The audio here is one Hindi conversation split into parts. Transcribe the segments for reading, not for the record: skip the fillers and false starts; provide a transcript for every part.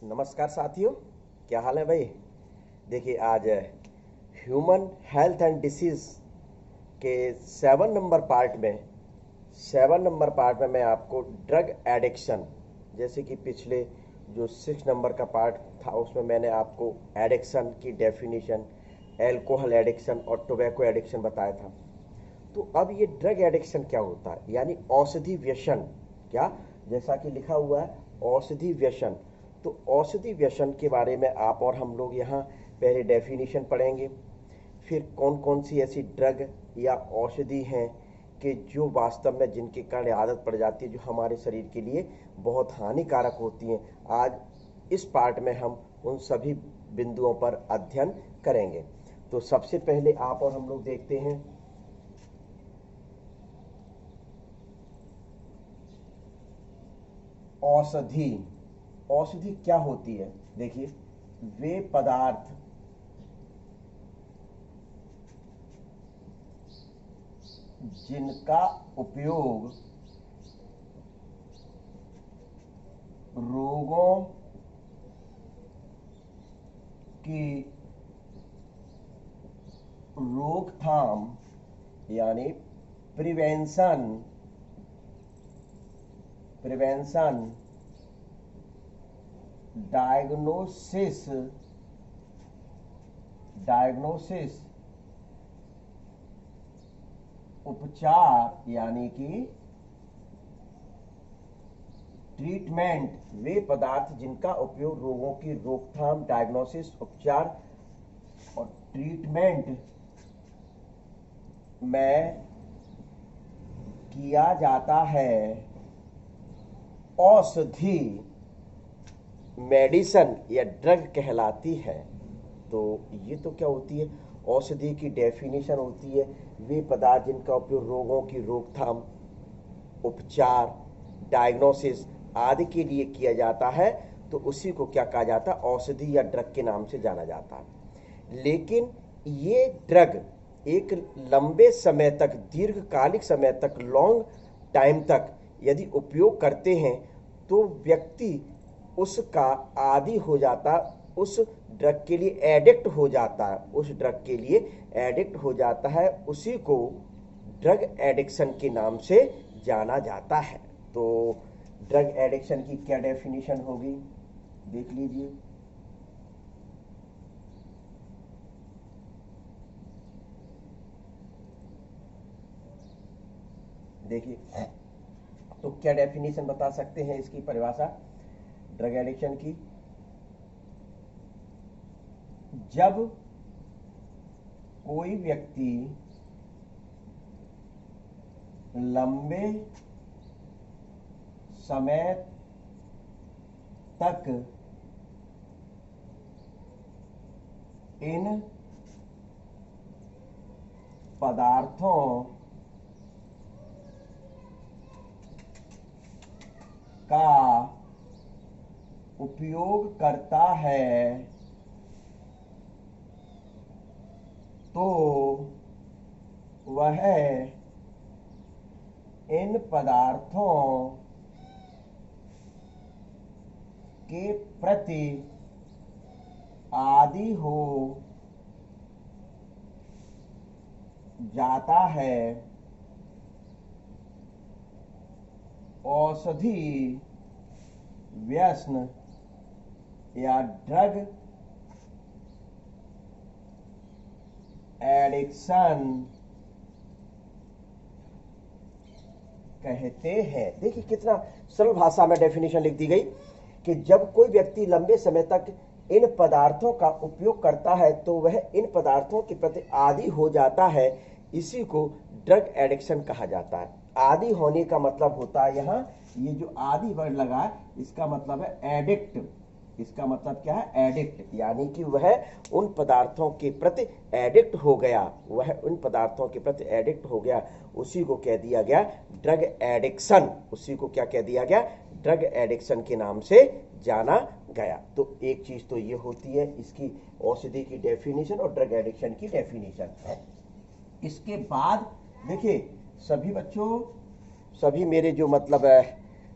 नमस्कार साथियों, क्या हाल है भाई। देखिए आज ह्यूमन हेल्थ एंड डिसीज़ के 7 नंबर पार्ट में मैं आपको ड्रग एडिक्शन, जैसे कि पिछले जो 6 नंबर का पार्ट था उसमें मैंने आपको एडिक्शन की डेफिनेशन, एल्कोहल एडिक्शन और टोबैको एडिक्शन बताया था। तो अब ये ड्रग एडिक्शन क्या होता है, यानी औषधि व्यसन। क्या, जैसा कि लिखा हुआ है औषधि व्यसन। तो औषधि व्यसन के बारे में आप और हम लोग यहाँ पहले डेफिनेशन पढ़ेंगे, फिर कौन कौन सी ऐसी ड्रग या औषधि हैं कि जो वास्तव में जिनके कारण आदत पड़ जाती है, जो हमारे शरीर के लिए बहुत हानिकारक होती हैं। आज इस पार्ट में हम उन सभी बिंदुओं पर अध्ययन करेंगे। तो सबसे पहले आप और हम लोग देखते हैं औषधि। औषधि क्या होती है? देखिए, वे पदार्थ जिनका उपयोग रोगों की रोकथाम यानी प्रिवेंशन डायग्नोसिस उपचार यानी कि ट्रीटमेंट, वे पदार्थ जिनका उपयोग रोगों की रोकथाम, डायग्नोसिस, उपचार और ट्रीटमेंट में किया जाता है, औषधि मेडिसन या ड्रग कहलाती है। तो ये तो क्या होती है? औषधि की डेफिनेशन होती है वे पदार्थ जिनका उपयोग रोगों की रोकथाम, उपचार, डायग्नोसिस आदि के लिए किया जाता है, तो उसी को क्या कहा जाता है? औषधि या ड्रग के नाम से जाना जाता है। लेकिन ये ड्रग एक लंबे समय तक, दीर्घकालिक समय तक, लॉन्ग टाइम तक यदि उपयोग करते हैं तो व्यक्ति उसका आदी हो जाता, उस ड्रग के लिए एडिक्ट हो जाता है, उस ड्रग के लिए एडिक्ट हो जाता है। उसी को ड्रग एडिक्शन के नाम से जाना जाता है। तो ड्रग एडिक्शन की क्या डेफिनेशन होगी, देख लीजिए। देखिए, तो क्या डेफिनेशन बता सकते हैं इसकी परिभाषा ड्रग एडिक्शन की? जब कोई व्यक्ति लंबे समय तक इन पदार्थों का उपयोग करता है तो वह इन पदार्थों के प्रति आदी हो जाता है। औषधि व्यसन या ड्रग एडिक्शन कहते हैं। देखिए कितना सरल भाषा में डेफिनेशन लिख दी गई कि जब कोई व्यक्ति लंबे समय तक इन पदार्थों का उपयोग करता है तो वह इन पदार्थों के प्रति आदी हो जाता है। इसी को ड्रग एडिक्शन कहा जाता है। आदी होने का मतलब होता है, यहाँ ये जो आदी वर्ड लगा है इसका मतलब है एडिक्ट। इसका मतलब क्या है? एडिक्ट, यानी कि वह उन पदार्थों के प्रति एडिक्ट हो गया, वह उन पदार्थों के प्रति एडिक्ट हो गया। उसी को कह दिया गया ड्रग एडिक्शन। उसी को क्या कह दिया गया? ड्रग एडिक्शन के नाम से जाना गया। तो एक चीज तो ये होती है इसकी औषधि की डेफिनेशन और ड्रग एडिक्शन की डेफिनेशन। इसके बाद देखिए सभी बच्चों, सभी मेरे जो मतलब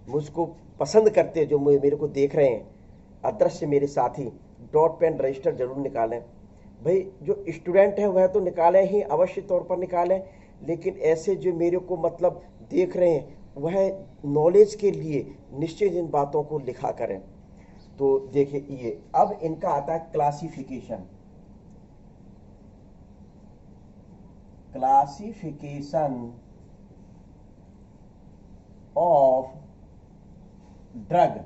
मुझको पसंद करते, जो मेरे को देख रहे हैं, अदृश्य मेरे साथी, डॉट पेन रजिस्टर जरूर निकालें। भाई जो स्टूडेंट है वह तो निकालें ही, अवश्य तौर पर निकालें, लेकिन ऐसे जो मेरे को मतलब देख रहे हैं वह नॉलेज के लिए निश्चित इन बातों को लिखा करें। तो देखिए ये अब इनका आता है क्लासिफिकेशन। क्लासिफिकेशन ऑफ ड्रग,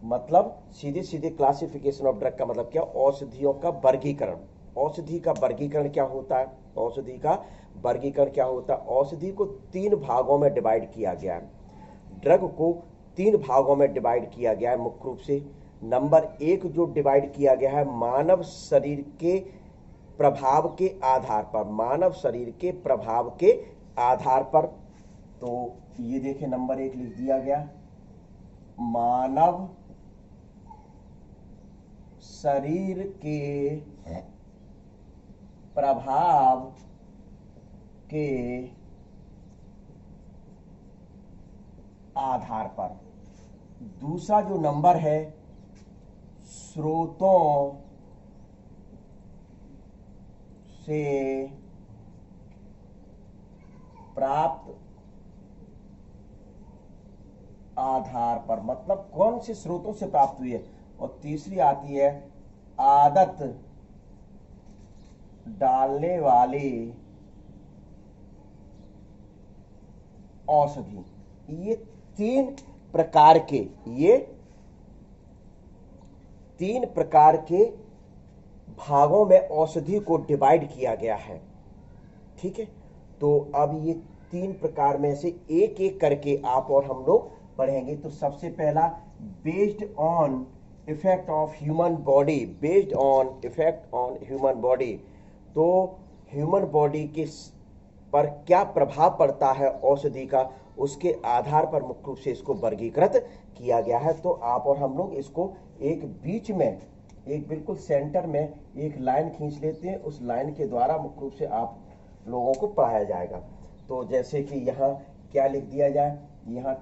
मतलब सीधे सीधे क्लासिफिकेशन ऑफ ड्रग का मतलब क्या, औषधियों का वर्गीकरण। औषधि का वर्गीकरण क्या होता है, औषधि का वर्गीकरण क्या होता है। औषधि को 3 भागों में डिवाइड किया गया है, ड्रग को 3 भागों में डिवाइड किया गया है मुख्य रूप से। नंबर 1 जो डिवाइड किया गया है मानव शरीर के प्रभाव के आधार पर, मानव शरीर के प्रभाव के आधार पर। तो ये देखिए नंबर 1 लिख दिया गया, मानव शरीर के प्रभाव के आधार पर। दूसरा जो नंबर है, स्रोतों से प्राप्त आधार पर, मतलब कौन से स्रोतों से प्राप्त हुई है। और तीसरी आती है आदत डालने वाली औषधि। ये 3 प्रकार के, ये 3 प्रकार के भागों में औषधि को डिवाइड किया गया है, ठीक है। तो अब ये 3 प्रकार में से एक एक करके आप और हम लोग पढ़ेंगे। तो सबसे पहला, based on effect of human body, based on effect on human body. तो ह्यूमन बॉडी के पर क्या प्रभाव पड़ता है औषधि का, उसके आधार पर मुख्य रूप से इसको वर्गीकृत किया गया है। तो आप और हम लोग इसको एक बीच में, एक बिल्कुल सेंटर में एक लाइन खींच लेते हैं, उस लाइन के द्वारा मुख्य रूप से आप लोगों को पढ़ाया जाएगा। तो जैसे कि यहाँ क्या लिख दिया जाए, यहाँ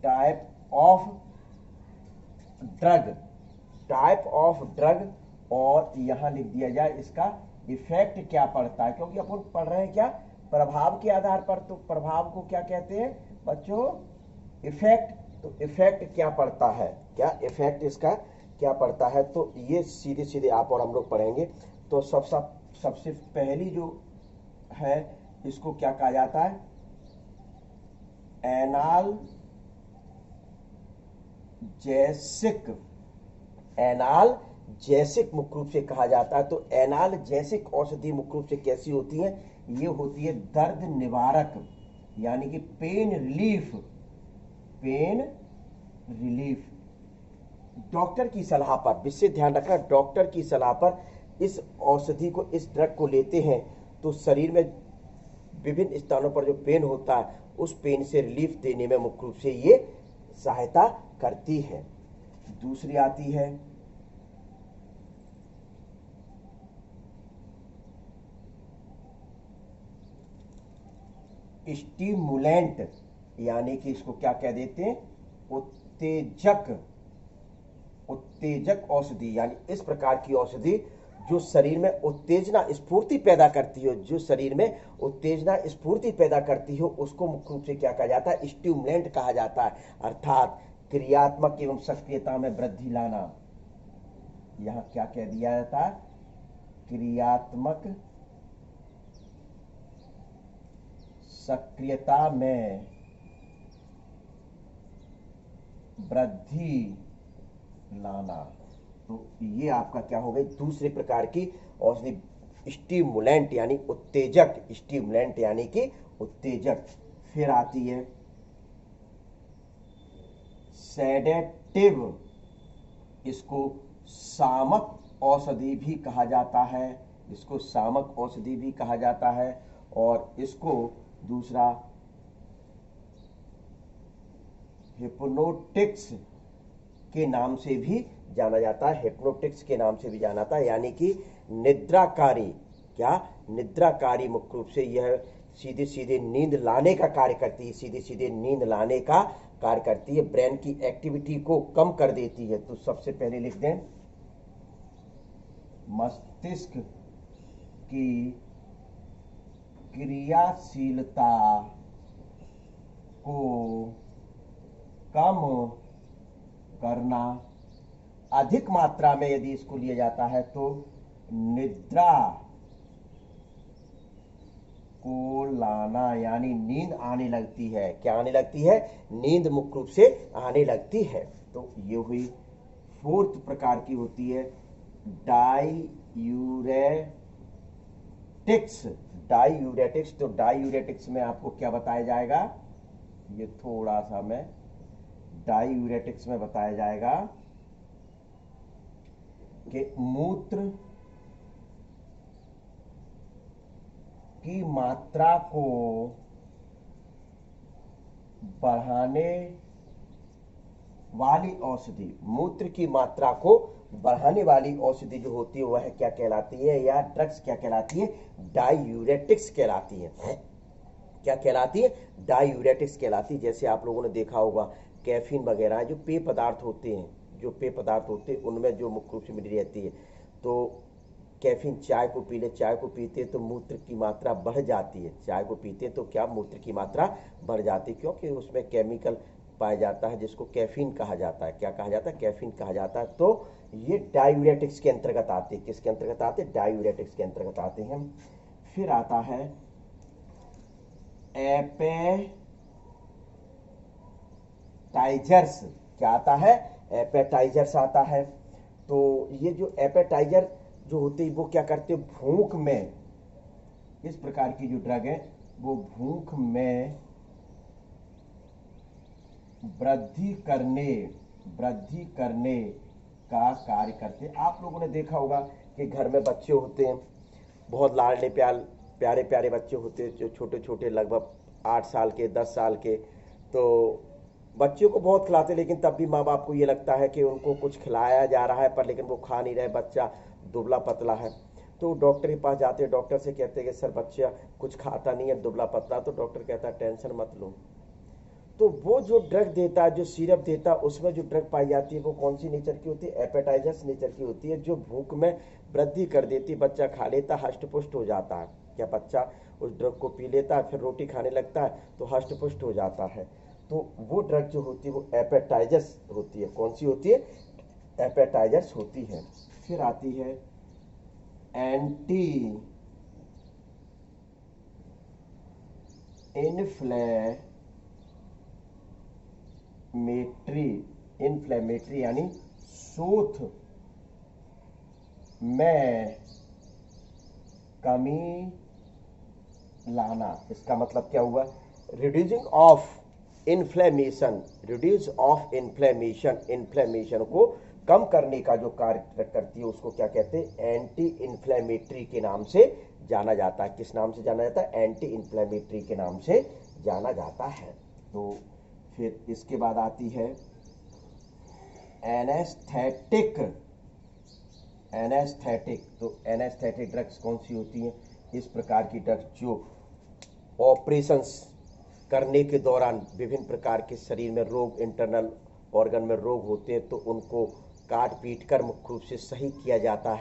type of drug, type of drug, और यहाँ लिख दिया जाए इसका इफेक्ट क्या पड़ता है, क्योंकि अपन पढ़ रहे हैं क्या, प्रभाव के आधार पर। तो प्रभाव को क्या कहते हैं बच्चों, इफेक्ट। तो इफेक्ट क्या पड़ता है, क्या इफेक्ट इसका क्या पड़ता है। तो ये सीधे सीधे आप और हम लोग पढ़ेंगे। तो सबसे पहली जो है इसको क्या कहा जाता है, एनाल्जेसिक, एनाल्जेसिक मुख्य रूप से कहा जाता है। तो एनाल्जेसिक औषधि मुख्य रूप से कैसी होती है, ये होती है दर्द निवारक, यानी कि pain relief, pain relief. Doctor की सलाह पर, विशेष ध्यान रखना, डॉक्टर की सलाह पर इस औषधि को, इस ड्रग को लेते हैं तो शरीर में विभिन्न स्थानों पर जो पेन होता है उस पेन से रिलीफ देने में मुख्य रूप से ये सहायता करती है। दूसरी आती है स्टिमुलेंट, यानी कि इसको क्या कह देते हैं, उत्तेजक, उत्तेजक औषधि। यानी इस प्रकार की औषधि जो शरीर में उत्तेजना स्फूर्ति पैदा करती हो, जो शरीर में उत्तेजना स्फूर्ति पैदा करती हो, उसको मुख्य रूप से क्या कहा जाता है, स्टिमुलेंट कहा जाता है। अर्थात क्रियात्मक एवं सक्रियता में वृद्धि लाना। यहाँ क्या कह दिया जाता है, क्रियात्मक सक्रियता में वृद्धि लाना। तो ये आपका क्या हो गई, दूसरे प्रकार की औषधि, स्टिमुलेंट यानी उत्तेजक, स्टिमुलेंट यानी कि उत्तेजक। फिर आती है सेडेटिव, इसको शामक औषधि भी कहा जाता है, इसको शामक औषधि भी कहा जाता है। और इसको दूसरा हिप्नोटिक्स के नाम से भी जाना जाता है, हिप्नोटिक्स के नाम से भी जाना जाता है, यानी कि निद्राकारी। क्या, निद्राकारी मुख्य रूप से यह सीधे सीधे नींद लाने का कार्य करती है, सीधे सीधे नींद लाने का कार्य करती है, ब्रेन की एक्टिविटी को कम कर देती है। तो सबसे पहले लिख दें मस्तिष्क की क्रियाशीलता को कम करना। अधिक मात्रा में यदि इसको लिया जाता है तो निद्रा को लाना, यानी नींद आने लगती है। क्या आने लगती है? नींद मुख्य रूप से आने लगती है। तो ये हुई फोर्थ प्रकार की होती है डाईयूरेटिक्स। डाईयूरेटिक्स, तो डाईयूरेटिक्स में आपको क्या बताया जाएगा, ये थोड़ा सा मैं डाईयूरेटिक्स में बताया जाएगा कि मूत्र की मात्रा को बढ़ाने वाली औषधि, मूत्र की मात्रा को बढ़ाने वाली औषधि जो होती है वह क्या कहलाती है, या ड्रग्स क्या कहलाती है? डाईयूरेटिक्स कहलाती है। क्या कहलाती है? डाईयूरेटिक्स कहलाती है। जैसे आप लोगों ने देखा होगा कैफीन वगैरह जो पेय पदार्थ होते हैं, उनमें जो मुख्य रूप से मिली रहती है। तो कैफीन, चाय को पी ले, चाय को पीते तो मूत्र की मात्रा बढ़ जाती है। चाय को पीते तो क्या मूत्र की मात्रा बढ़ जाती है, क्योंकि उसमें केमिकल पाया जाता है जिसको कैफीन कहा जाता है। क्या कहा जाता है? कैफीन कहा जाता है। तो ये डायूरेटिक्स के अंतर्गत आते हैं। किसके अंतर्गत आते हैं? डायूरेटिक्स के अंतर्गत आते हैं। फिर आता है एपेटाइजर्स। क्या आता है? एपेटाइजर्स आता है। तो ये जो एपेटाइजर जो होते हैं वो क्या करते हैं, भूख में, इस प्रकार की जो ड्रग है वो भूख में वृद्धि करने का कार्य करते हैं। आप लोगों ने देखा होगा कि घर में बच्चे होते हैं, बहुत लाडले प्यारे प्यारे बच्चे होते हैं, जो छोटे छोटे, लगभग 8 साल के, 10 साल के। तो बच्चों को बहुत खिलाते, लेकिन तब भी माँ बाप को ये लगता है कि उनको कुछ खिलाया जा रहा है, पर लेकिन वो खा नहीं रहे, बच्चा दुबला पतला है। तो डॉक्टर के पास जाते हैं, डॉक्टर से कहते हैं कि सर बच्चा कुछ खाता नहीं है, दुबला पतला। तो डॉक्टर कहता है टेंशन मत लो। तो वो जो ड्रग देता है, जो सिरप देता है, उसमें जो ड्रग पाई जाती है वो कौन सी नेचर की होती है? एपेटाइजर्स नेचर की होती है, जो भूख में वृद्धि कर देती है। बच्चा खा लेता, हष्ट पुष्ट हो जाता है। क्या बच्चा उस ड्रग को पी लेता है, फिर रोटी खाने लगता है तो हष्ट पुष्ट हो जाता है। तो वो ड्रग जो होती है वो एपेटाइजर्स होती है। कौन सी होती है? एपेटाइजर्स होती है। फिर आती है एंटी इन्फ्लेमेटरी, यानी शोथ में कमी लाना। इसका मतलब क्या हुआ? रिड्यूस ऑफ इन्फ्लेमेशन को कम करने का जो कार्य करती है उसको क्या कहते हैं? एंटी इन्फ्लेमेटरी के नाम से जाना जाता है। किस नाम से जाना जाता है? एंटी इन्फ्लेमेटरी के नाम से जाना जाता है। तो फिर इसके बाद आती है एनेस्थेटिक। तो एनेस्थेटिक ड्रग्स कौन सी होती हैं? इस प्रकार की ड्रग्स जो ऑपरेशंस करने के दौरान विभिन्न प्रकार के शरीर में रोग, इंटरनल ऑर्गन में रोग होते हैं, तो उनको काट पीट कर मुख्य रूप से सही किया जाता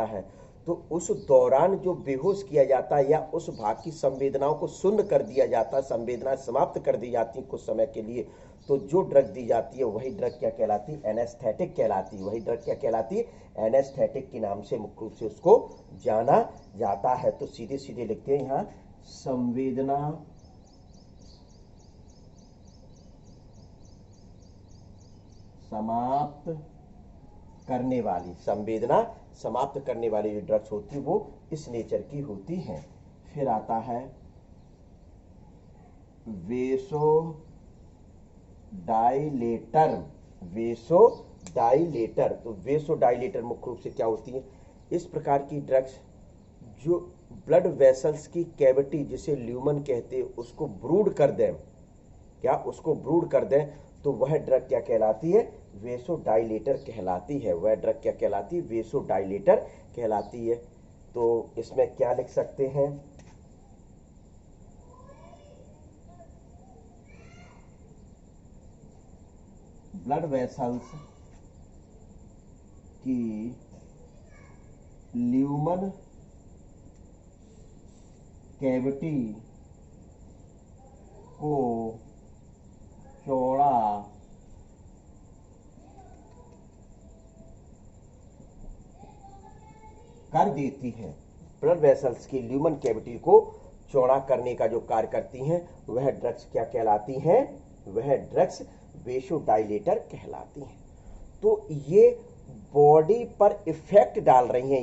है। तो उस दौरान जो बेहोश किया जाता है या उस भाग की संवेदनाओं को शून्य कर दिया जाता है, संवेदनाएं समाप्त कर दी जाती हैं कुछ समय के लिए, तो जो ड्रग दी जाती है वही ड्रग क्या कहलाती है? एनेस्थेटिक कहलाती है। वही ड्रग क्या कहलाती है? एनेस्थेटिक के नाम से मुख्य रूप से उसको जाना जाता है। तो सीधे सीधे लिखते हैं यहाँ संवेदना समाप्त करने वाली जो ड्रग्स होती है वो इस नेचर की होती हैं। फिर आता है वेसोडाइलेटर। तो वेसोडाइलेटर मुख्य रूप से क्या होती है? इस प्रकार की ड्रग्स जो ब्लड वेसल्स की कैविटी, जिसे ल्यूमन कहते हैं, उसको ब्रूड कर दें, तो वह ड्रग क्या कहलाती है? वेसोडाइलेटर कहलाती है। वेसोडाइलेटर कहलाती है। तो इसमें क्या लिख सकते हैं? ब्लड वेसल्स की ल्यूमन कैविटी को चौड़ा कर देती हैं। ब्लड वेसल्स की ल्यूमन कैविटी को चौड़ा करने का जो कार्य करती हैं वह ड्रग्स क्या कहलाती हैं? वह ड्रग्स वेसोडाइलेटर कहलाती हैं। तो ये बॉडी पर इफेक्ट डाल रही हैं,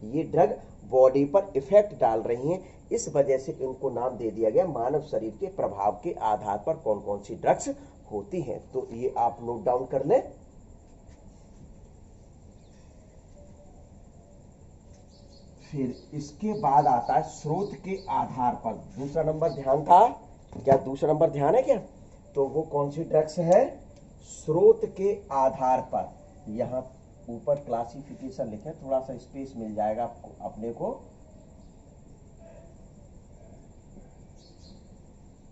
ये ड्रग बॉडी पर इफेक्ट डाल रही हैं। इस वजह से इनको नाम दे दिया गया मानव शरीर के प्रभाव के आधार पर कौन कौन सी ड्रग्स होती हैं। तो ये आप नोट डाउन कर लें। फिर इसके बाद आता है स्रोत के आधार पर। दूसरा नंबर ध्यान था क्या? दूसरा नंबर ध्यान है क्या? तो वो कौन सी ड्रग्स है? स्रोत के आधार पर। यहां ऊपर क्लासिफिकेशन लिखे, थोड़ा सा स्पेस मिल जाएगा आपको अपने को।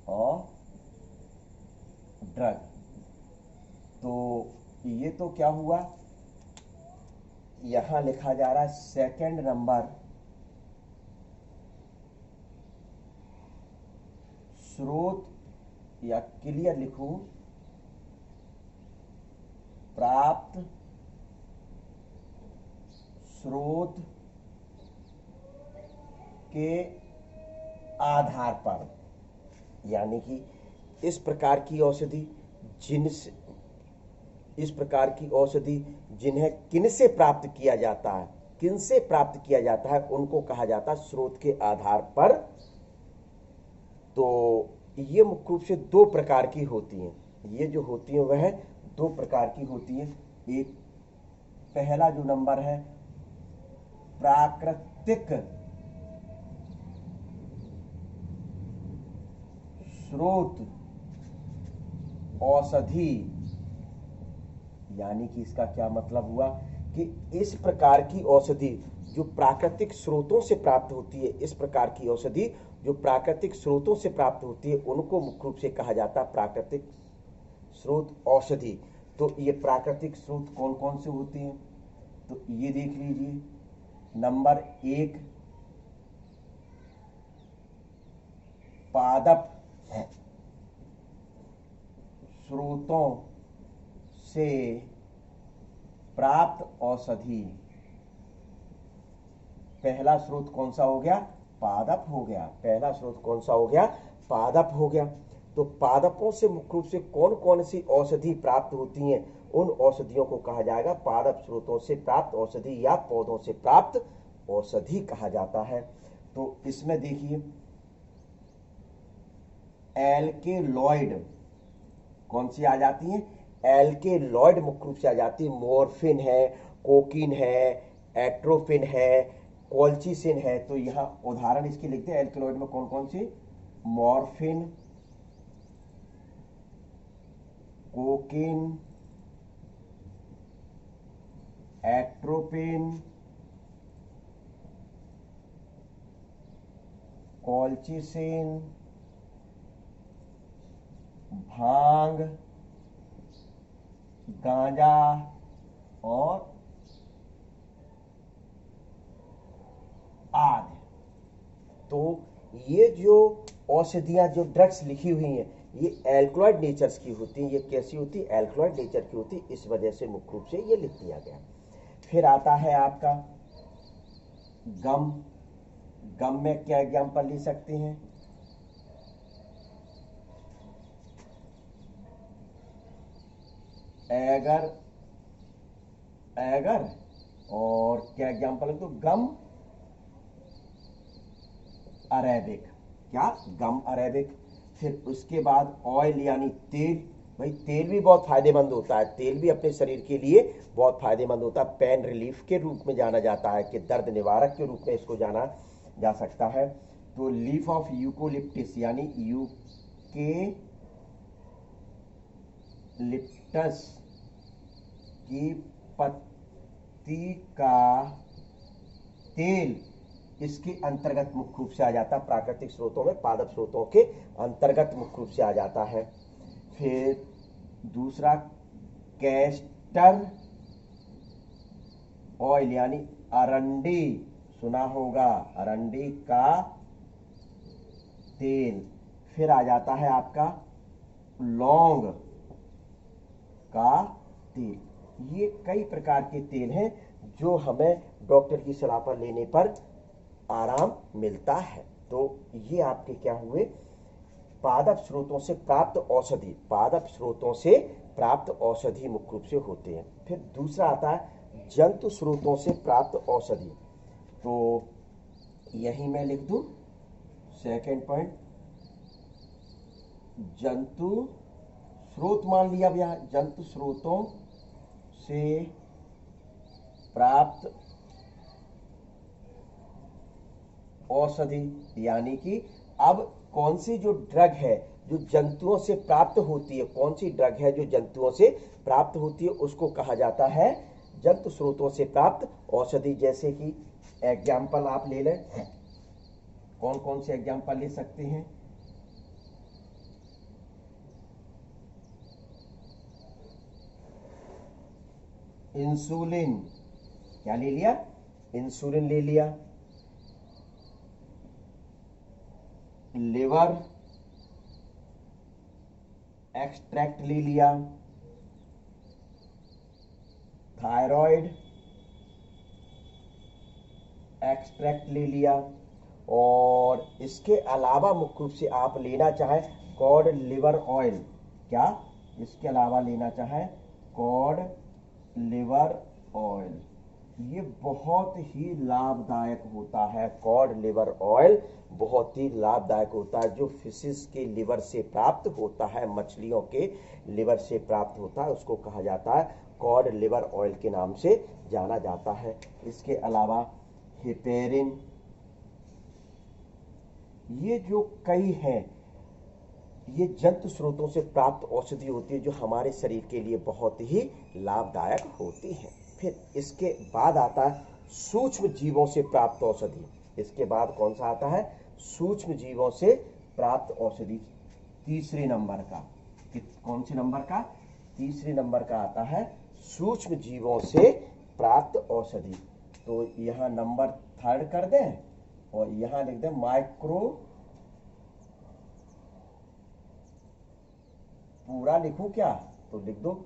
और ड्रग, तो ये तो क्या हुआ, यहां लिखा जा रहा है सेकंड नंबर स्रोत, या क्लियर लिखूं प्राप्त स्रोत के आधार पर। यानी कि इस प्रकार की औषधि जिन्हें किन से प्राप्त किया जाता है उनको कहा जाता है स्रोत के आधार पर। तो ये मुख्य रूप से दो प्रकार की होती हैं। ये जो होती हैं वह दो प्रकार की होती हैं। एक पहला जो नंबर है प्राकृतिक स्रोत औषधि। यानी कि इसका क्या मतलब हुआ कि इस प्रकार की औषधि जो प्राकृतिक स्रोतों से प्राप्त होती है, इस प्रकार की औषधि जो प्राकृतिक स्रोतों से प्राप्त होती है उनको मुख्य रूप से कहा जाता है प्राकृतिक स्रोत औषधि। तो ये प्राकृतिक स्रोत कौन कौन से होते हैं? तो ये देख लीजिए, नंबर एक पादप स्रोतों से प्राप्त औषधि। पहला स्रोत कौन सा हो गया? पादप हो गया। पहला स्रोत कौन सा हो गया? पादप हो गया। तो पादपों से मुख्य रूप से कौन कौन सी औषधि प्राप्त होती हैं, उन औषधियों को कहा जाएगा पादप स्रोतों से प्राप्त औषधि या पौधों से प्राप्त औषधि कहा जाता है। तो इसमें देखिए एल्केलॉइड कौन सी आ जाती हैं? एल्केलॉइड मुख्य रूप से आ जाती है। मॉर्फिन है, कोकीन है, एट्रोपिन है, कोल्चिसिन है। तो यहां उदाहरण इसके लिखते हैं एल्केलॉइड में कौन कौन सी? मॉर्फिन, कोकीन, एट्रोपिन, कोल्चिसिन, भांग, गांजा और आदि। तो ये जो औषधियां, जो ड्रग्स लिखी हुई हैं, ये एल्कलॉइड नेचर्स की होती हैं। ये कैसी होती है? एल्कलॉइड नेचर की होती है। इस वजह से मुख्य रूप से ये लिख दिया गया। फिर आता है आपका गम। गम में क्या एग्जाम्पल ले सकते हैं? एगर, एगर और क्या एग्जाम्पल है? तो गम अरेबिक। क्या? गम अरेबिक। फिर उसके बाद ऑयल यानी तेल। भाई तेल भी बहुत फायदेमंद होता है, तेल भी अपने शरीर के लिए बहुत फायदेमंद होता है। पेन रिलीफ के रूप में जाना जाता है, कि दर्द निवारक के रूप में इसको जाना जा सकता है। तो लीफ ऑफ यूकोलिप्टिस यानी यूकेलिप्टस की पत्ती का तेल इसके अंतर्गत मुख्य रूप से आ जाता है। प्राकृतिक स्रोतों में पादप स्रोतों के अंतर्गत मुख्य रूप से आ जाता है। फिर दूसरा कैस्टर ऑयल यानी अरंडी, सुना होगा अरंडी का तेल। फिर आ जाता है आपका लौंग का तेल। ये कई प्रकार के तेल हैं जो हमें डॉक्टर की सलाह पर लेने पर आराम मिलता है। तो ये आपके क्या हुए, पादप स्रोतों से प्राप्त औषधि, पादप स्रोतों से प्राप्त औषधि मुख्य रूप से होते हैं। फिर दूसरा आता है जंतु स्रोतों से प्राप्त औषधि। तो यही मैं लिख दूं सेकंड पॉइंट, जंतु स्रोत मान लिया भैया, जंतु स्रोतों से प्राप्त औषधि, यानी कि अब कौन सी जो ड्रग है जो जंतुओं से प्राप्त होती है, कौन सी ड्रग है जो जंतुओं से प्राप्त होती है, उसको कहा जाता है जंतु स्रोतों से प्राप्त औषधि। जैसे कि एग्जाम्पल आप ले लें, कौन कौन से एग्जाम्पल ले सकते हैं? इंसुलिन, क्या ले लिया? इंसुलिन ले लिया। लिवर एक्सट्रैक्ट ले लिया। थायराइड एक्सट्रैक्ट ले लिया। और इसके अलावा मुख्य रूप से आप लेना चाहें कॉड लिवर ऑयल, क्या इसके अलावा लेना चाहें कॉड लिवर ऑयल, ये बहुत ही लाभदायक होता है। कॉड लिवर ऑयल बहुत ही लाभदायक होता है, जो फिशेस के लिवर से प्राप्त होता है, मछलियों के लिवर से प्राप्त होता है, उसको कहा जाता है कॉड लिवर ऑयल के नाम से जाना जाता है। इसके अलावा हेपेरिन, ये जो कई हैं, ये जंतु स्रोतों से प्राप्त औषधि होती है जो हमारे शरीर के लिए बहुत ही लाभदायक होती है। फिर इसके बाद आता है सूक्ष्म जीवों से प्राप्त औषधि। इसके बाद कौन सा आता है? सूक्ष्म जीवों से प्राप्त औषधि। तीसरे नंबर का, कौन से नंबर का? तीसरे नंबर का आता है सूक्ष्म जीवों से प्राप्त औषधि। तो यहां नंबर थर्ड कर दें और यहां लिख दें माइक्रो, पूरा लिखूं क्या? तो लिख दो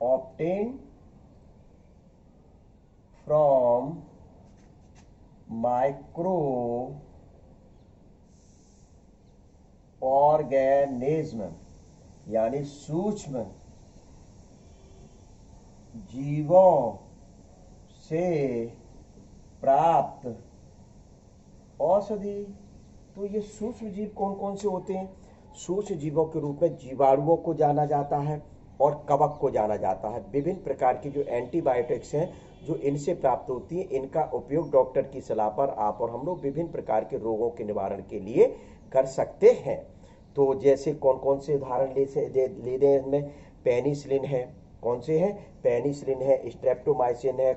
obtained from microorganism, यानी सूक्ष्म जीवों से प्राप्त औषधि। तो ये सूक्ष्म जीव कौन कौन से होते हैं? सूक्ष्म जीवों के रूप में जीवाणुओं को जाना जाता है और कवक को जाना जाता है। विभिन्न प्रकार की जो एंटीबायोटिक्स हैं जो इनसे प्राप्त होती है, इनका उपयोग डॉक्टर की सलाह पर आप और हम लोग विभिन्न प्रकार के रोगों के निवारण के लिए कर सकते हैं। तो जैसे कौन कौन से उदाहरण ले दें इनमें? पेनिसिलिन है, कौन से हैं? पेनिसिलिन है, स्ट्रेप्टोमाइसिन है,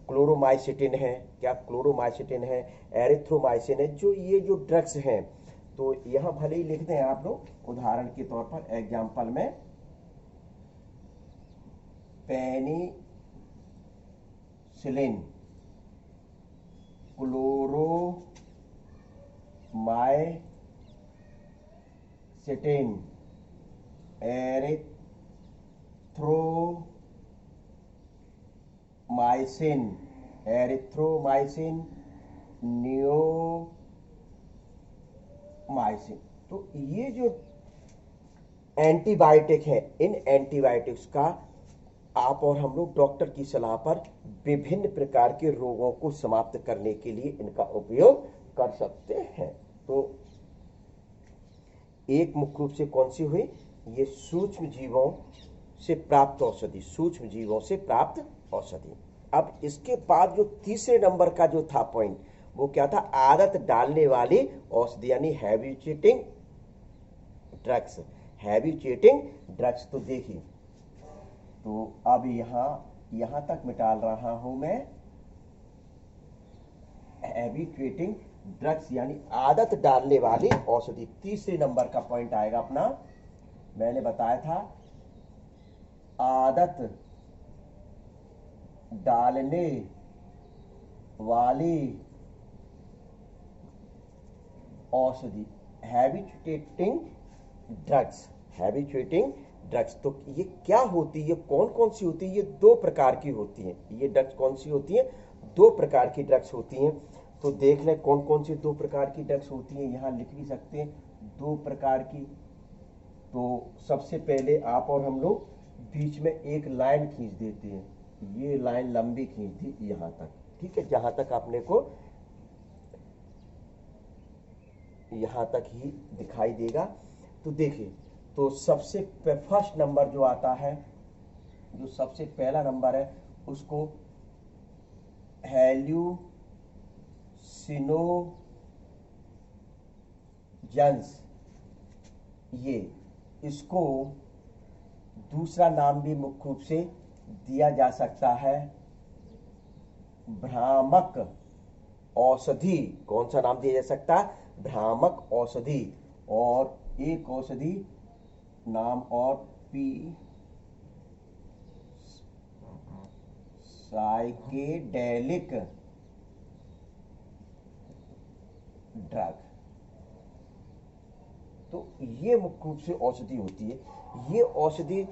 क्लोरोमाइसिटिन है, क्या क्लोरोमाइसिटिन है, एरिथ्रोमाइसिन है, जो ये जो ड्रग्स हैं। तो यहां भले ही लिख दें आप लोग उदाहरण के तौर पर, एग्जाम्पल में पेनिसिलिन, क्लोरोमाइसिटिन, एरिथ्रोमाइसिन, नियोमाइसिन। तो ये जो एंटीबायोटिक है, इन एंटीबायोटिक्स का आप और हम लोग डॉक्टर की सलाह पर विभिन्न प्रकार के रोगों को समाप्त करने के लिए इनका उपयोग कर सकते हैं। तो एक मुख्य रूप से कौन सी हुई? ये सूक्ष्म जीवों से प्राप्त औषधि, सूक्ष्म जीवों से प्राप्त औषधि। अब इसके बाद जो तीसरे नंबर का जो था पॉइंट, वो क्या था? आदत डालने वाली औषधि, यानी हैबिचुएटिंग ड्रग्स। हैबिचुएटिंग ड्रग्स, तो देखिए, तो अब यहां तक मिटाल रहा हूं मैं। हैबिचुएटिंग ड्रग्स यानी आदत डालने वाली औषधि, तीसरे नंबर का पॉइंट आएगा अपना मैंने बताया था आदत डालने वाली औषधि, हैबिचुएटिंग ड्रग्स, हैबिचुएटिंग ड्रग्स। तो ये क्या होती है, कौन कौन सी होती है? ये दो प्रकार की होती हैं। ये ड्रग्स कौन सी होती है? दो प्रकार की ड्रग्स होती हैं। तो देख लें कौन कौन सी दो प्रकार की ड्रग्स होती हैं, यहाँ लिख भी सकते हैं दो प्रकार की। तो सबसे पहले आप और हम लोग बीच में एक लाइन खींच देते हैं, ये लाइन लंबी खींच दी यहाँ तक, ठीक है, जहां तक आपने को यहाँ तक ही दिखाई देगा। तो देखिए, तो सबसे फर्स्ट नंबर जो आता है, जो सबसे पहला नंबर है, उसको हैल्यूसिनोजेंस, ये इसको दूसरा नाम भी मुख्य रूप से दिया जा सकता है भ्रामक औषधि। कौन सा नाम दिया जा सकता है? भ्रामक औषधि। और एक औषधि नाम और पी साइकेडेलिक ड्रग। तो ये मुख्य रूप से औषधि होती है। ये औषधि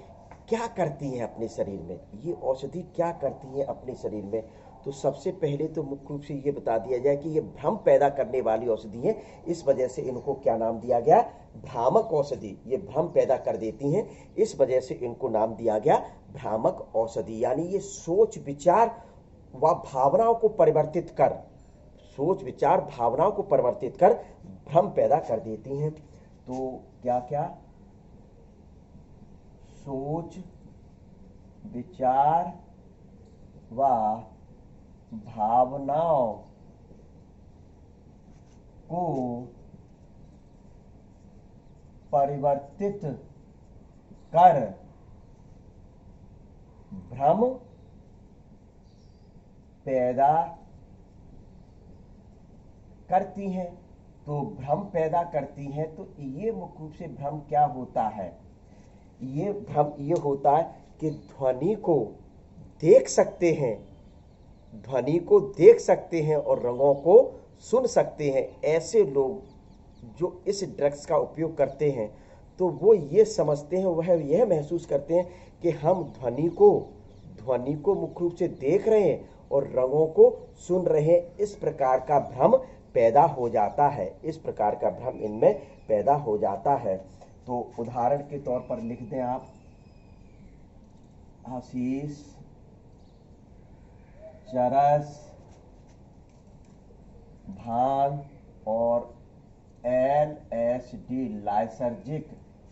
क्या करती है अपने शरीर में? ये औषधि क्या करती है अपने शरीर में? तो सबसे पहले तो मुख्य रूप से ये बता दिया जाए कि ये भ्रम पैदा करने वाली औषधि है, इस वजह से इनको क्या नाम दिया गया? भ्रामक औषधि। ये भ्रम पैदा कर देती हैं, इस वजह से इनको नाम दिया गया भ्रामक औषधि। यानी ये सोच विचार व भावनाओं को परिवर्तित कर, सोच विचार भावनाओं को परिवर्तित कर भ्रम पैदा कर देती हैं। तो क्या क्या? सोच विचार व भावनाओं को परिवर्तित कर भ्रम पैदा करती हैं। तो भ्रम पैदा करती हैं, तो ये मुख्य रूप से भ्रम क्या होता है? ये भ्रम ये होता है कि ध्वनि को देख सकते हैं, ध्वनि को देख सकते हैं और रंगों को सुन सकते हैं। ऐसे लोग जो इस ड्रग्स का उपयोग करते हैं, तो वो ये समझते हैं, वह यह महसूस करते हैं कि हम ध्वनि को मुख्य रूप से देख रहे हैं और रंगों को सुन रहे हैं। इस प्रकार का भ्रम पैदा हो जाता है, इस प्रकार का भ्रम इनमें पैदा हो जाता है। तो उदाहरण के तौर पर लिख दें आप, हशीश, चरस, भांग और LSD, lysergic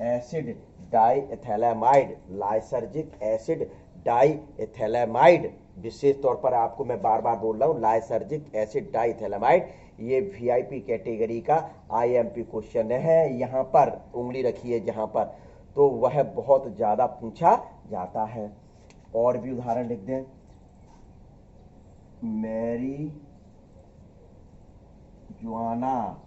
acid diethylamide, lysergic acid diethylamide. विशेष तौर पर आपको मैं बार बार बोल रहा हूँ, लाइसर्जिक एसिड डाइएथैलेमाइड, ये VIP कैटेगरी का IMP क्वेश्चन है। यहाँ पर उंगली रखी है जहाँ पर, तो वह बहुत ज़्यादा पूछा जाता है। और भी उदाहरण लिख दें, मैरी जुआना,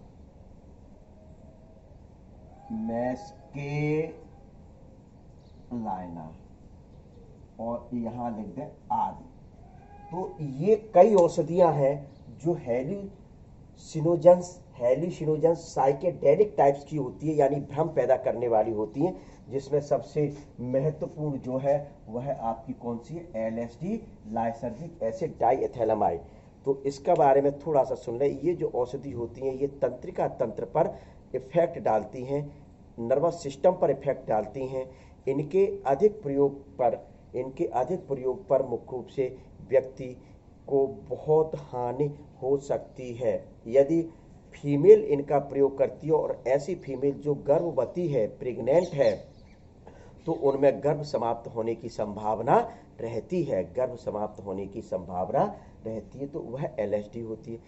मैस्केलाइना, और यहाँ लिख दें आदि। तो ये कई औषधियां हैं जो हैल्यूसिनोजेंस साइकेडेलिक टाइप्स की होती है, यानी भ्रम पैदा करने वाली होती हैं, जिसमें सबसे महत्वपूर्ण जो है वह आपकी कौन सी है? LSD, lysergic acid diethylamide. तो इसका बारे में थोड़ा सा सुन लें। ये जो औषधि होती हैं, ये तंत्रिका तंत्र पर इफेक्ट डालती हैं, नर्वस सिस्टम पर इफेक्ट डालती हैं। इनके अधिक प्रयोग पर मुख्य रूप से व्यक्ति को बहुत हानि हो सकती है। यदि फीमेल इनका प्रयोग करती है, और ऐसी फीमेल जो गर्भवती है, प्रेग्नेंट है, तो उनमें गर्भ समाप्त होने की संभावना रहती है, गर्भ समाप्त होने की संभावना रहती है। तो वह LSD होती है।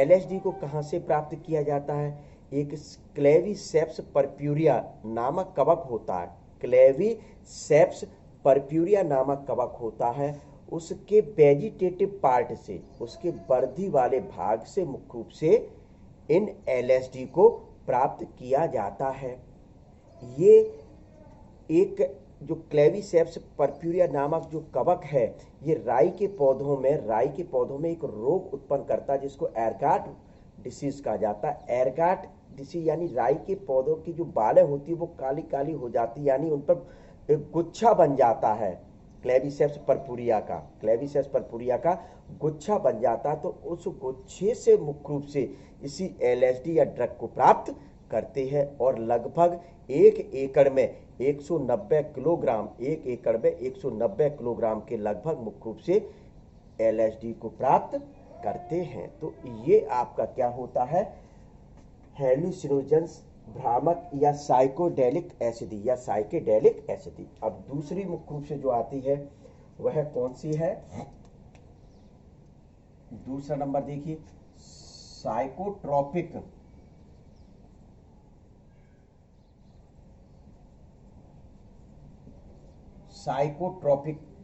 LSD को कहाँ से प्राप्त किया जाता है? एक क्लेविसेप्स परप्यूरिया नामक कवक होता है, क्लेविसेप्स परप्यूरिया नामक कवक होता है, उसके वेजिटेटिव पार्ट से, उसके वर्धी वाले भाग से मुख्य रूप से इन LSD को प्राप्त किया जाता है। ये एक जो क्लेविसेप्स परप्यूरिया नामक जो कवक है, ये राई के पौधों में एक रोग उत्पन्न करता है जिसको एरगाट डिसीज कहा जाता है। एरगाट डिसीज यानी राई के पौधों की जो बालें होती है वो काली काली हो जाती है, यानी उन पर एक गुच्छा बन जाता है। क्लेविसेप्स परपुरिया का गुच्छा बन जाता है। तो उस गुच्छे से मुख्य रूप से इसी एलएसडी या ड्रग को प्राप्त करते हैं और लगभग एक एकड़ में 190 किलोग्राम के लगभग मुख्य रूप से एलएसडी को प्राप्त करते हैं। तो ये आपका क्या होता है, हेलुसिनोजेंस, भ्रामक या साइकोडेलिक एसिडी। अब दूसरी मुख्य रूप से जो आती है वह कौन सी है, दूसरा नंबर देखिए, साइकोट्रोपिक।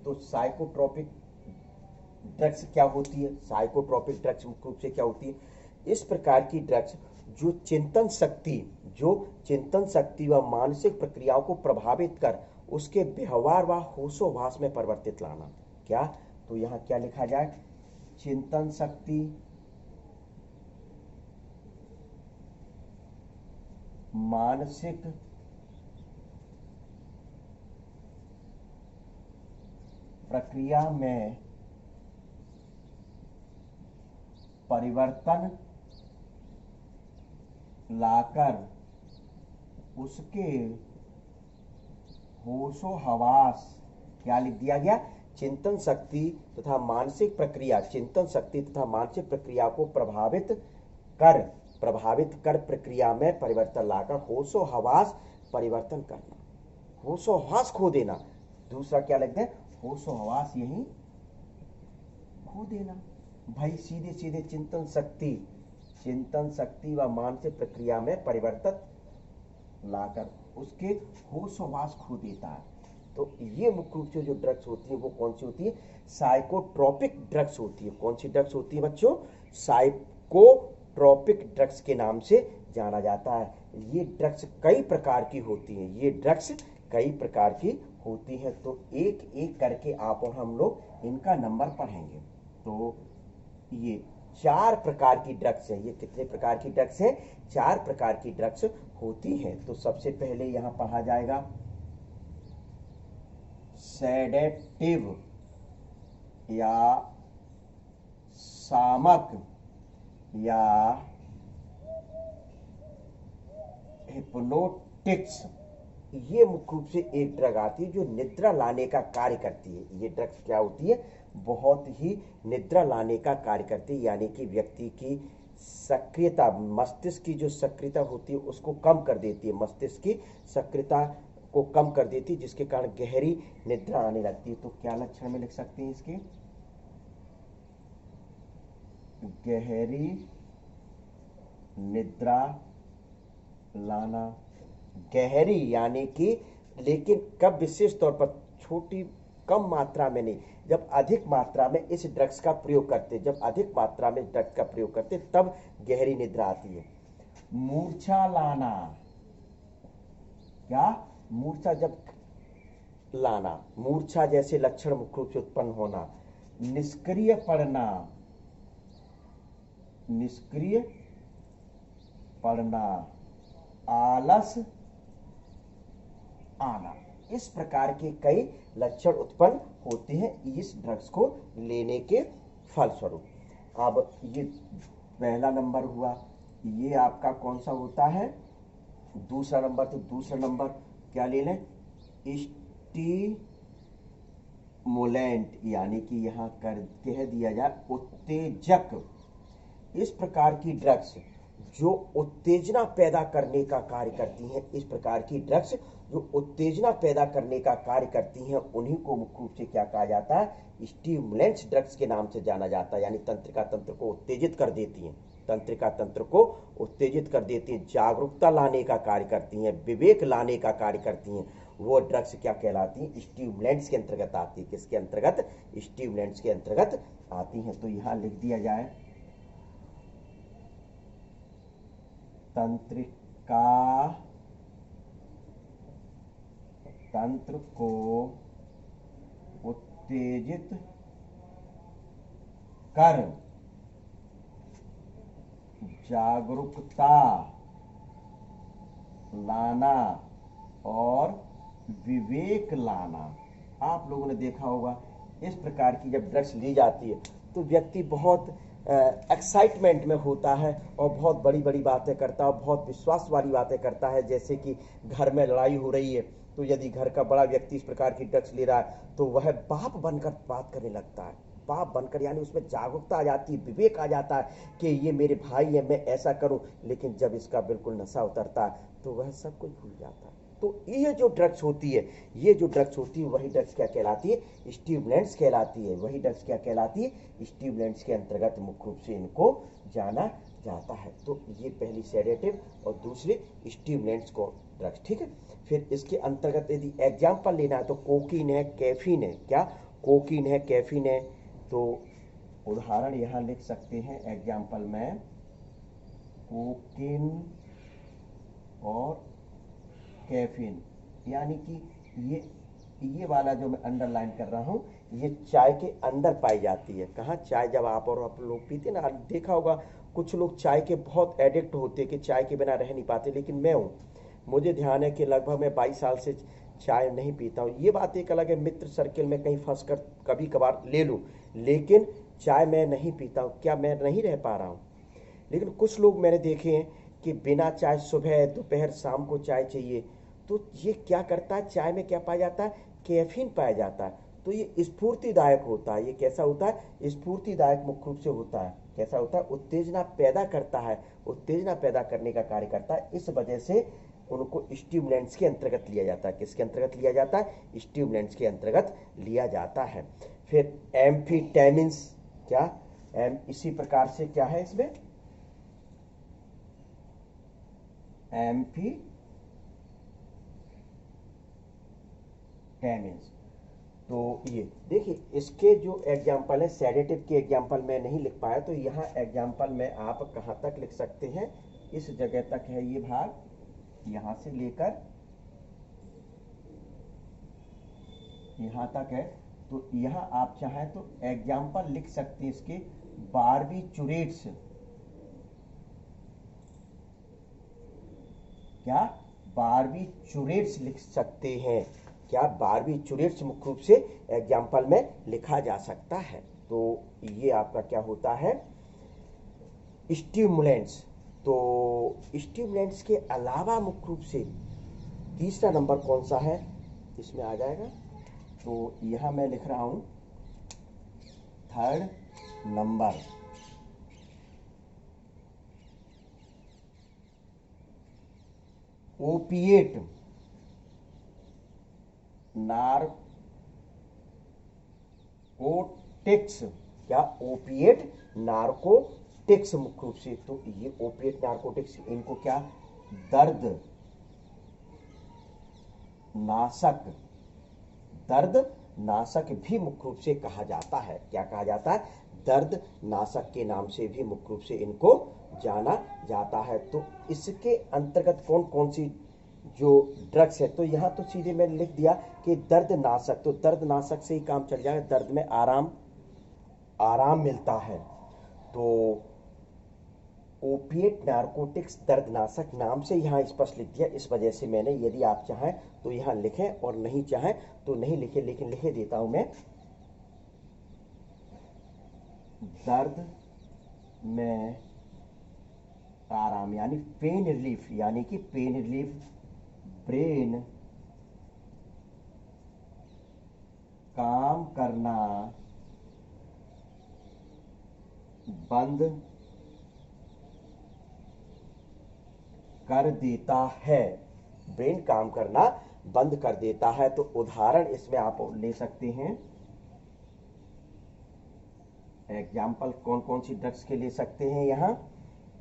तो साइकोट्रोपिक ड्रग्स क्या होती है, साइकोट्रोपिक ड्रग्स मुख्य रूप से क्या होती है, इस प्रकार की ड्रग्स जो चिंतन शक्ति व मानसिक प्रक्रियाओं को प्रभावित कर उसके व्यवहार व होशोहवास में परिवर्तित लाना। क्या, तो यहां क्या लिखा जाए, चिंतन शक्ति, मानसिक प्रक्रिया में परिवर्तन लाकर उसके होशो हवास, क्या लिख दिया गया, चिंतन शक्ति तथा मानसिक प्रक्रिया को प्रभावित कर प्रक्रिया में परिवर्तन लाकर होशो हवास परिवर्तन करना, होशो हवास खो देना। दूसरा क्या लिखते हैं, होशो हवास यही खो देना। भाई सीधे सीधे चिंतन शक्ति व मानसिक प्रक्रिया में परिवर्तन लाकर उसके होशोहवास खो देता है। तो ये मुख्य रूप से जो ड्रग्स होती है वो कौन सी होती है, साइकोट्रोपिक ड्रग्स होती है। कौन सी ड्रग्स होती है बच्चों, साइकोट्रोपिक ड्रग्स के नाम से जाना जाता है। ये ड्रग्स कई प्रकार की होती हैं, तो एक एक करके आप और हम लोग इनका नंबर पढ़ेंगे। तो ये 4 प्रकार की ड्रग्स हैं। ये कितने प्रकार की ड्रग्स हैं, 4 प्रकार की ड्रग्स होती हैं। तो सबसे पहले यहां पढ़ा जाएगा सेडेटिव या शामक या हिप्नोटिक्स। ये मुख्य रूप से एक ड्रग आती है जो निद्रा लाने का कार्य करती है। ये ड्रग्स क्या होती है, बहुत ही निद्रा लाने का कार्य करती है, यानी कि व्यक्ति की सक्रियता, मस्तिष्क की जो सक्रियता होती है उसको कम कर देती है, मस्तिष्क की सक्रियता को कम कर देती है, जिसके कारण गहरी निद्रा आने लगती है। तो क्या लक्षण में लिख सकते हैं इसके, गहरी निद्रा लाना, गहरी यानी कि, लेकिन कब, विशेष तौर पर छोटी कम मात्रा में नहीं, जब अधिक मात्रा में इस ड्रग्स का प्रयोग करते, तब गहरी निद्रा आती है। मूर्छा लाना, क्या, मूर्छा जब लाना, मूर्छा जैसे लक्षण मुख्य रूप से उत्पन्न होना। निष्क्रिय पड़ना, आलस आना, इस प्रकार के कई लक्षण उत्पन्न होते हैं इस ड्रग्स को लेने के फलस्वरूप। अब ये पहला नंबर हुआ, ये आपका कौन सा होता है, दूसरा नंबर। तो दूसरा नंबर क्या ले लें, स्टिमुलेंट, यानी कि यहां कह दिया जाए उत्तेजक। इस प्रकार की ड्रग्स जो उत्तेजना पैदा करने का कार्य करती हैं, इस प्रकार की ड्रग्स जो उत्तेजना पैदा करने का कार्य करती हैं, उन्हीं को मुख्य रूप से क्या कहा जाता है, स्टिमुलेंट्स ड्रग्स के नाम से जाना जाता है। यानी तंत्रिका तंत्र को उत्तेजित कर देती हैं, जागरूकता लाने का कार्य करती हैं, विवेक लाने का कार्य करती हैं। वो ड्रग्स क्या कहलाती हैं, स्टिमुलेंट्स के अंतर्गत आती है। किसके अंतर्गत, स्टिमुलेंट्स के अंतर्गत आती हैं। तो यहां लिख दिया जाए, तंत्रिका तंत्र को उत्तेजित कर जागरूकता लाना और विवेक लाना। आप लोगों ने देखा होगा इस प्रकार की जब ड्रग्स ली जाती है तो व्यक्ति बहुत एक्साइटमेंट में होता है और बहुत बड़ी बड़ी बातें करता है और बहुत विश्वास वाली बातें करता है। जैसे कि घर में लड़ाई हो रही है तो यदि घर का बड़ा व्यक्ति इस प्रकार की ड्रग्स ले रहा है तो वह बाप बनकर बात करने लगता है, बाप बनकर, यानी उसमें जागरूकता आ जाती है, विवेक आ जाता है कि ये मेरे भाई है, मैं ऐसा करूं। लेकिन जब इसका बिल्कुल नशा उतरता है तो वह सब कुछ भूल जाता है। तो ये जो ड्रग्स होती है, ये जो ड्रग्स होती है वही ड्रग्स क्या कहलाती है? स्टिमुलेंट्स कहलाती है। वही ड्रग्स क्या कहलाती है? स्टिमुलेंट्स के अंतर्गत मुख्य रूप से इनको जाना जाता है। तो ये पहली सेडेटिव और दूसरी स्टिमुलेंट्स को ड्रग्स, ठीक है। फिर इसके अंतर्गत यदि एग्जाम्पल लेना है तो कोकीन है, कैफीन है। क्या? कोकीन है, कैफीन है। तो उदाहरण यहां लिख सकते हैं एग्जाम्पल में, कोकीन और कैफीन, यानी कि ये वाला जो मैं अंडरलाइन कर रहा हूं ये चाय के अंदर पाई जाती है। कहाँ? चाय जब आप और आप लोग पीते ना, देखा होगा कुछ लोग चाय के बहुत एडिक्ट होते कि चाय के बिना रह नहीं पाते, लेकिन मैं हूँ, मुझे ध्यान है कि लगभग मैं 22 साल से चाय नहीं पीता हूँ। ये बात एक अलग है, मित्र सर्किल में कहीं फंस कर कभी कभार ले लूँ, लेकिन चाय मैं नहीं पीता हूँ। क्या मैं नहीं रह पा रहा हूँ? लेकिन कुछ लोग मैंने देखे हैं कि बिना चाय सुबह दोपहर शाम को चाय चाहिए। तो ये क्या करता है? चाय में क्या पाया जाता है? कैफीन पाया जाता है। तो ये स्फूर्तिदायक होता है। ये कैसा होता है? स्फूर्तिदायक मुख्य रूप से होता है। कैसा होता है? उत्तेजना पैदा करता है, उत्तेजना पैदा करने का कार्य करता है। इस वजह से उनको स्टिमुलेंट्स के अंतर्गत लिया जाता है। किसके अंतर्गत लिया जाता है? स्टिमुलेंट्स के अंतर्गत लिया जाता है। फिर एम्फीटेमिन्स, क्या? इसी प्रकार से क्या है इसमें? एम्फीटेमिन्स। तो ये देखिए, इसके जो एग्जाम्पल है, सेडेटिव के एग्जाम्पल में नहीं लिख पाया, तो यहाँ एग्जाम्पल में आप कहाँ तक लिख सकते हैं? इस जगह तक है ये भाग, यहाँ से लेकर यहाँ तक है। तो यहाँ आप चाहें तो एग्जाम्पल लिख सकते हैं इसके, बारबीचुरेट्स। क्या? बारबीचुरेट्स लिख सकते हैं। क्या? बारबीचुरेट्स मुख्य रूप से एग्जाम्पल में लिखा जा सकता है। तो ये आपका क्या होता है? स्टिमुलेंट्स। तो स्टिमुलेंट्स के अलावा मुख्य रूप से तीसरा नंबर कौन सा है इसमें आ जाएगा? तो यहां मैं लिख रहा हूं थर्ड नंबर, ओपिएट नार्कोटिक्स। क्या? ओपिएट नार्कोटिक्स मुख्य रूप से। तो ये ओपिएट नार्कोटिक्स, इनको क्या? दर्द नाशक, दर्द नाशक भी मुख्य रूप से कहा जाता है। क्या कहा जाता है? दर्द नाशक के नाम से भी मुख्य रूप से इनको जाना जाता है। तो इसके अंतर्गत कौन कौन सी जो ड्रग्स है, तो यहाँ तो सीधे मैंने लिख दिया कि दर्द नाशक, तो दर्द नाशक से ही काम चल जाएगा। दर्द में आराम आराम मिलता है। तो ओपिएट नार्कोटिक्स दर्दनाशक नाम से यहाँ स्पष्ट लिख दिया। इस वजह से मैंने, यदि आप चाहें तो यहाँ लिखें और नहीं चाहें तो नहीं लिखें, लेकिन लिखे देता हूं मैं, दर्द में आराम, यानी पेन रिलीफ, यानी कि पेन रिलीफ, ब्रेन काम करना बंद कर देता है, ब्रेन काम करना बंद कर देता है। तो उदाहरण इसमें आप ले सकते हैं, एग्जाम्पल कौन कौन सी ड्रग्स के ले सकते हैं? यहाँ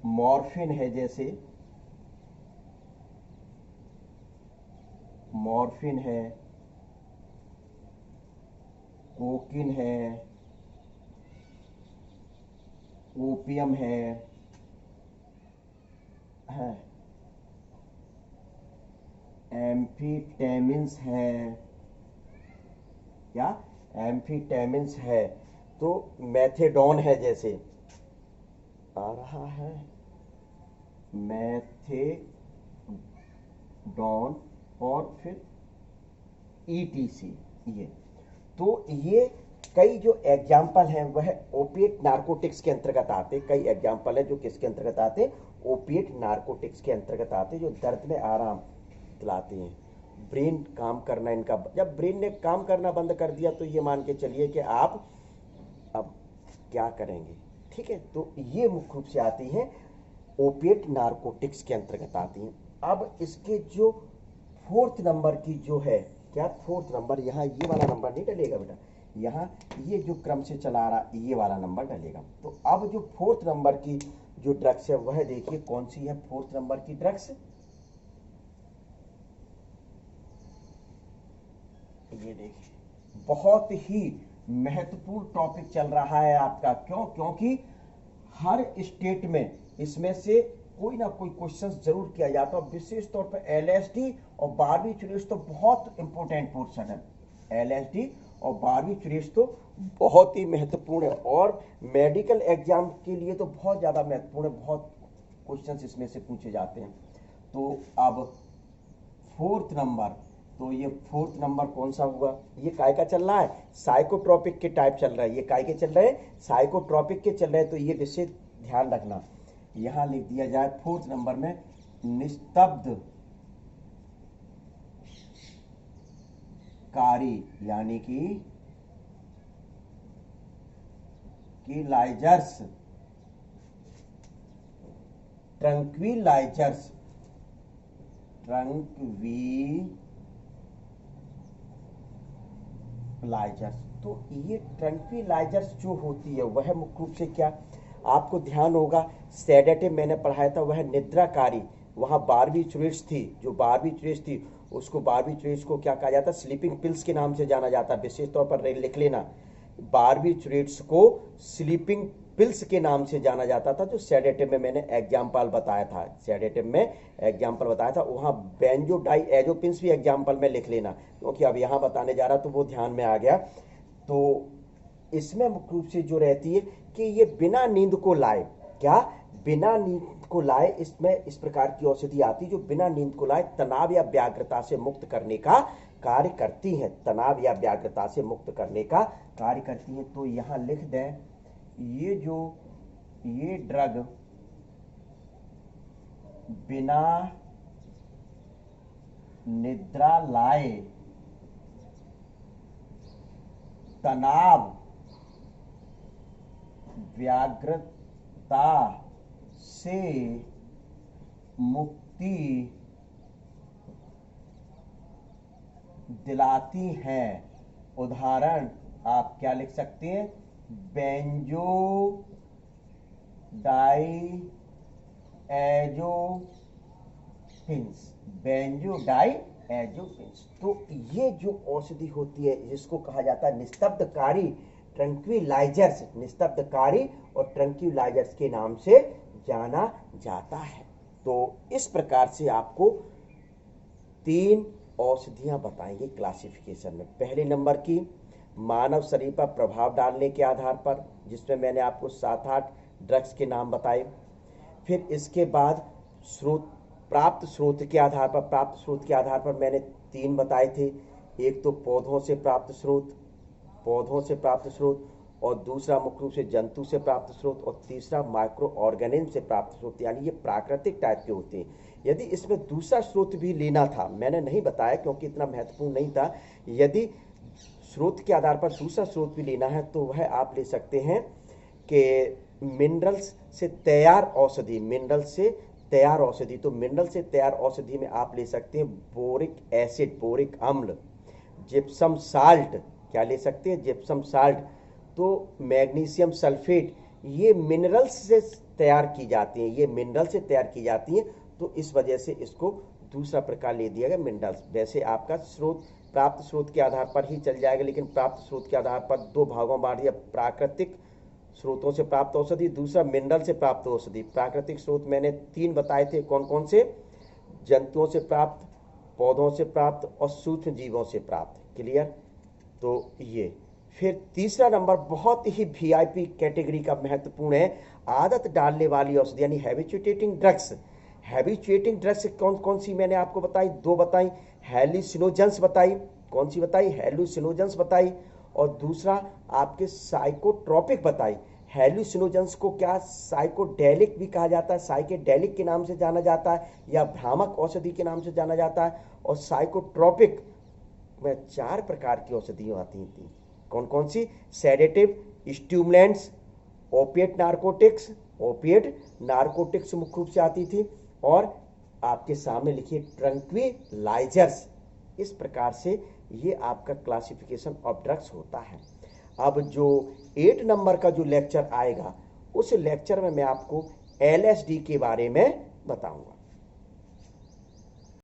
मॉर्फिन है, जैसे मॉर्फिन है, कोकीन है, ओपियम है, एम्फीटेमिन्स है, क्या एम्फीटेमिन्स है, तो मैथेडोन है, जैसे आ रहा है मैथेडोन और फिर ईटीसी, ये तो ये कई जो एग्जाम्पल हैं वह ओपिएट नारकोटिक्स के अंतर्गत आते हैं। कई एग्जाम्पल है जो किसके अंतर्गत आते हैं, ओपिएट नारकोटिक्स के अंतर्गत आते हैं, जो दर्द में आराम दिलाते हैं। ब्रेन काम करना इनका, जब ब्रेन ने काम करना बंद कर दिया तो ये मान के चलिए कि आप अब क्या करेंगे, ठीक है। तो ये मुख्य रूप से आती हैं ओपिएट नारकोटिक्स के अंतर्गत आती हैं। अब इसके जो फोर्थ नंबर की जो है, क्या फोर्थ नंबर, यहाँ ये वाला नंबर नहीं डलेगा बेटा, यहाँ ये जो क्रम से चला आ रहा ये वाला नंबर डलेगा। तो अब जो फोर्थ नंबर की जो ड्रग्स है वह देखिए कौन सी है। फोर्थ नंबर की ड्रग्स ये देखिए, बहुत ही महत्वपूर्ण टॉपिक चल रहा है आपका। क्यों? क्योंकि हर स्टेट में इसमें से कोई ना कोई क्वेश्चन जरूर किया जाता है। विशेष तौर पर एलएसडी और 12वीं चुरेश तो बहुत इंपॉर्टेंट पोर्शन है। एलएसडी और 12वीं चुरेश तो बहुत ही महत्वपूर्ण है और मेडिकल एग्जाम के लिए तो बहुत ज्यादा महत्वपूर्ण है। बहुत क्वेश्चंस इसमें से पूछे जाते हैं। तो अब फोर्थ नंबर, तो ये फोर्थ नंबर कौन सा हुआ, ये काय का चल रहा है, साइकोट्रोपिक के टाइप चल रहा है। ये काय के चल रहे हैं, साइकोट्रोपिक के चल रहे हैं। तो ये विशेष ध्यान रखना, यहां लिख दिया जाए फोर्थ नंबर में निस्तब्ध कारी, यानी कि लाइजर्स, ट्रंक्विलाइजर्स, ट्रंक्विलाइजर्स। तो ये ट्रंक्विलाइजर्स जो होती है वह मुख्य रूप से क्या, आपको ध्यान होगा सेडेटिव मैंने पढ़ाया था, वह निद्राकारी। वहां 12वीं चुरेश थी, जो 12वीं चुरेश थी उसको 12वीं चुरेश को क्या कहा जाता, स्लीपिंग पिल्स के नाम से जाना जाता। विशेष तौर पर लिख लेना, 12वीं चुरेश को स्लीपिंग पिल्स के नाम से जाना जाता था। जो सेडेटिव में मैंने एग्जाम्पल बताया था, सेडेटिव में एग्जाम्पल बताया था, वहां बेंजोडाइएज़ोपिन्स भी एग्जाम्पल में लिख लेना, क्योंकि अब यहां बताने जा रहा तो वो ध्यान में आ गया। तो इसमें मुख्य रूप से जो रहती है कि ये बिना नींद को लाए, क्या बिना नींद को लाए, इसमें इस प्रकार की औषधि आती जो बिना नींद को लाए तनाव या व्याग्रता से मुक्त करने का कार्य करती हैं, तनाव या व्याग्रता से मुक्त करने का कार्य करती हैं। तो यहां लिख दें, ये ड्रग बिना निद्रा लाए तनाव व्याग्रता से मुक्ति दिलाती हैं। उदाहरण आप क्या लिख सकते हैं, बेंजोडाइएज़ोपिन्स, बेंजोडाइएज़ोपिन्स। तो ये जो औषधि होती है जिसको कहा जाता है निस्तब्धकारी, ट्रंक्विलाइजर्स, निस्तब्धकारी और ट्रंक्विलाइजर्स के नाम से जाना जाता है। तो इस प्रकार से आपको 3 औषधियां बताएंगे क्लासिफिकेशन में। पहले नंबर की मानव शरीर पर प्रभाव डालने के आधार पर, जिसमें मैंने आपको 7-8 ड्रग्स के नाम बताए। फिर इसके बाद प्राप्त स्रोत के आधार पर मैंने 3 बताए थे। एक तो पौधों से प्राप्त स्रोत, और दूसरा मुख्य रूप से जंतु से प्राप्त स्रोत, और तीसरा माइक्रो ऑर्गेनिज्म से प्राप्त स्रोत, यानी ये प्राकृतिक टाइप के होते हैं। यदि इसमें दूसरा स्रोत भी लेना था, मैंने नहीं बताया क्योंकि इतना महत्वपूर्ण नहीं था। यदि स्रोत के आधार पर दूसरा स्रोत भी लेना है तो वह आप ले सकते हैं कि मिनरल्स से तैयार औषधि, तो मिनरल से तैयार औषधि में आप ले सकते हैं बोरिक एसिड, बोरिक अम्ल, जिप्सम साल्ट, क्या ले सकते हैं, जिप्सम साल्ट, तो मैग्नीशियम सल्फेट, ये मिनरल्स से तैयार की जाती हैं, तो इस वजह से इसको दूसरा प्रकार ले दिया गया मिनरल्स। वैसे आपका प्राप्त स्रोत के आधार पर ही चल जाएगा, लेकिन प्राप्त स्रोत के आधार पर 2 भागों में बांट दिया, प्राकृतिक स्रोतों से प्राप्त औषधि, दूसरा मिनरल से प्राप्त औषधि। प्राकृतिक स्रोत मैंने 3 बताए थे, कौन कौन से, जंतुओं से प्राप्त पौधों से प्राप्त और सूक्ष्म जीवों से प्राप्त। क्लियर? तो ये फिर तीसरा नंबर बहुत ही वीआईपी कैटेगरी का महत्वपूर्ण है, आदत डालने वाली औषधि यानी हैबिचुएटिंग ड्रग्स। हैबिचुएटिंग ड्रग्स कौन कौन सी मैंने आपको बताई? दो बताई, हेलुसिनोजेंस बताई। कौन सी बताई? हेलुसिनोजेंस बताई। और दूसरा आपके साइकोट्रोपिक बताई। हेलुसिनोजेंस को क्या साइकोडेलिक भी कहा जाता है, साइकेडेलिक के नाम से जाना जाता है, या भ्रामक औषधि के नाम से जाना जाता है। और साइकोट्रोपिक में 4 प्रकार की औषधियाँ आती थी। कौन कौन सी? Sedative, stimulants, opiate narcotics. Opiate narcotics मुख्य रूप से आती थी, और आपके सामने लिखिए ट्रंक्विलाइजर्स। इस प्रकार से ये आपका क्लासिफिकेशन ऑफ ड्रग्स होता है। अब जो 8 नंबर का जो लेक्चर आएगा, उस लेक्चर में मैं आपको एलएसडी के बारे में बताऊंगा।